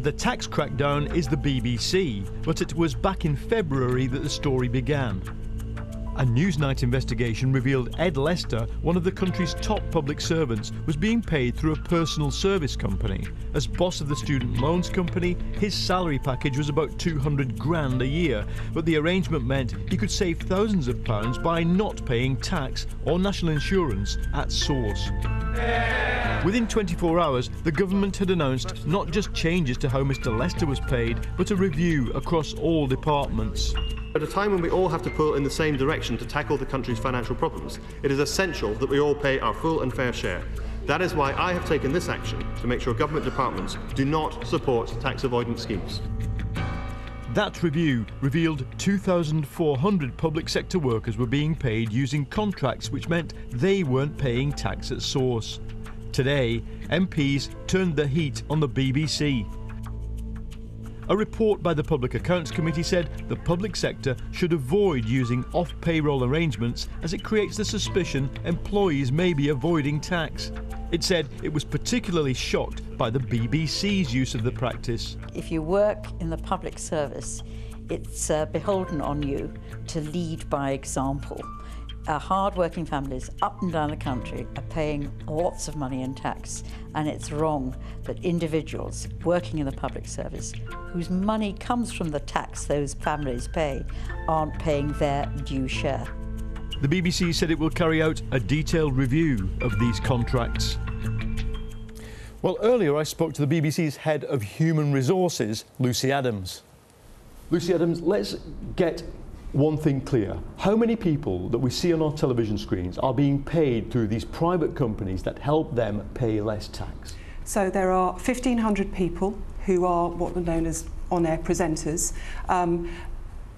The tax crackdown is the BBC, but it was back in February that the story began. A Newsnight investigation revealed Ed Lester, one of the country's top public servants, was being paid through a personal service company. As boss of the student loans company, his salary package was about 200 grand a year, but the arrangement meant he could save thousands of pounds by not paying tax or national insurance at source. Within 24 hours, the government had announced not just changes to how Mr. Lester was paid, but a review across all departments. At a time when we all have to pull in the same direction to tackle the country's financial problems, it is essential that we all pay our full and fair share. That is why I have taken this action to make sure government departments do not support tax avoidance schemes. That review revealed 2,400 public sector workers were being paid using contracts, which meant they weren't paying tax at source. Today, MPs turned the heat on the BBC. A report by the Public Accounts Committee said the public sector should avoid using off-payroll arrangements as it creates the suspicion employees may be avoiding tax. It said it was particularly shocked by the BBC's use of the practice. If you work in the public service, it's beholden on you to lead by example. Hard-working families up and down the country are paying lots of money in tax, and it's wrong that individuals working in the public service, whose money comes from the tax those families pay, aren't paying their due share. The BBC said it will carry out a detailed review of these contracts. Well, earlier I spoke to the BBC's head of human resources, Lucy Adams. Lucy Adams, let's get one thing clear. How many people that we see on our television screens are being paid through these private companies that help them pay less tax? So there are 1,500 people who are what are known as on-air presenters.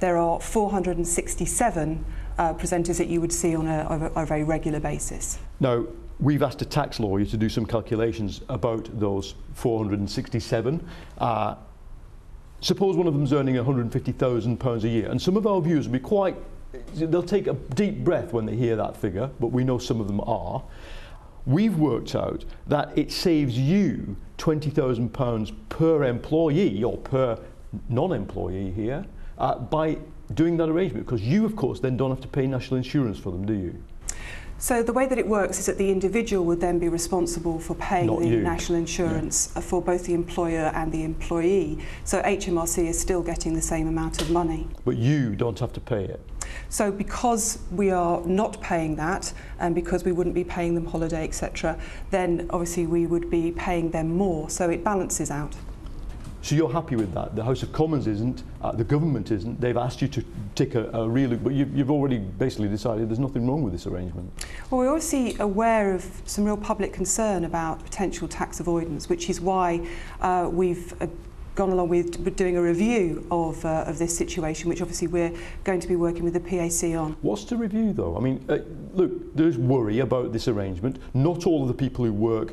There are 467 presenters that you would see on a very regular basis. Now, we've asked a tax lawyer to do some calculations about those 467. Suppose one of them's earning £150,000 a year, and some of our viewers will be quite, they'll take a deep breath when they hear that figure, but we know some of them are. We've worked out that it saves you £20,000 per employee, or per non-employee here, by doing that arrangement, because you, of course, then don't have to pay national insurance for them, do you? So the way that it works is that the individual would then be responsible for paying the national insurance for both the employer and the employee. So HMRC is still getting the same amount of money. But you don't have to pay it. So because we are not paying that, and because we wouldn't be paying them holiday, etc., then obviously we would be paying them more. So it balances out. So you're happy with that? The House of Commons isn't, the government isn't. They've asked you to take a real look, but you've already basically decided there's nothing wrong with this arrangement. Well, we're obviously aware of some real public concern about potential tax avoidance, which is why we've gone along with doing a review of this situation, which obviously we're going to be working with the PAC on. What's to review, though? I mean, look, there's worry about this arrangement. Not all of the people who work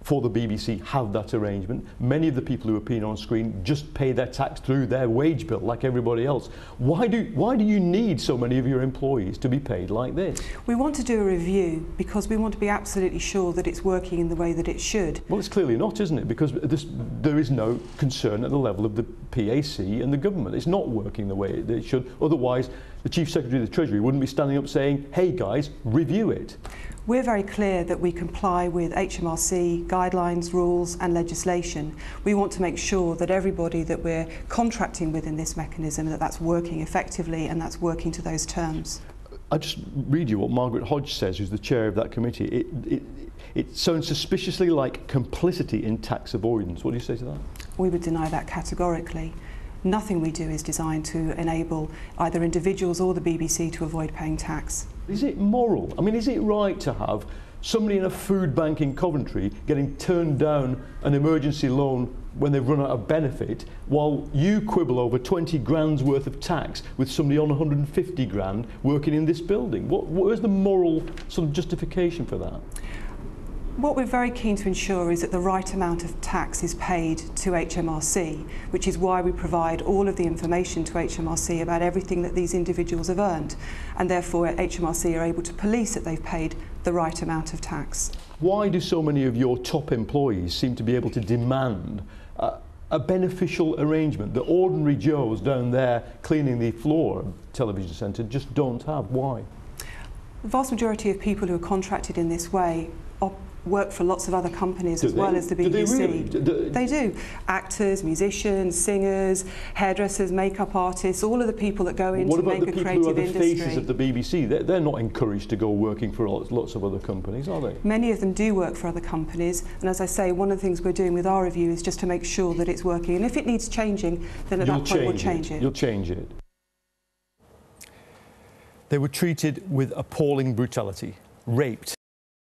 for the BBC have that arrangement. Many of the people who appear on screen just pay their tax through their wage bill like everybody else. Why do you need so many of your employees to be paid like this? We want to do a review because we want to be absolutely sure that it's working in the way that it should. Well, it's clearly not, isn't it? Because there is no concern at the level of the PAC and the government. It's not working the way it should. Otherwise, the Chief Secretary of the Treasury wouldn't be standing up saying, hey guys, review it. We're very clear that we comply with HMRC guidelines, rules and legislation. We want to make sure that everybody that we're contracting with in this mechanism, that's working effectively and that's working to those terms. I just read you what Margaret Hodge says, who's the chair of that committee. It sounds suspiciously like complicity in tax avoidance. What do you say to that? We would deny that categorically. Nothing we do is designed to enable either individuals or the BBC to avoid paying tax. Is it moral? I mean, is it right to have somebody in a food bank in Coventry getting turned down an emergency loan when they've run out of benefit, while you quibble over 20 grand's worth of tax with somebody on 150 grand working in this building? Where's the moral sort of justification for that? What we're very keen to ensure is that the right amount of tax is paid to HMRC, which is why we provide all of the information to HMRC about everything that these individuals have earned, and therefore HMRC are able to police that they've paid the right amount of tax. Why do so many of your top employees seem to be able to demand a beneficial arrangement that ordinary Joes down there cleaning the floor of television centre just don't have? Why? The vast majority of people who are contracted in this way work for lots of other companies as well as the BBC. Do they really? They do. Actors, musicians, singers, hairdressers, makeup artists, all of the people that go in to make a creative industry. What about the people who are the faces of the BBC? They're not encouraged to go working for lots of other companies, are they? Many of them do work for other companies, and as I say, one of the things we're doing with our review is just to make sure that it's working, and if it needs changing, then at that point we'll change it. You'll change it. They were treated with appalling brutality, raped,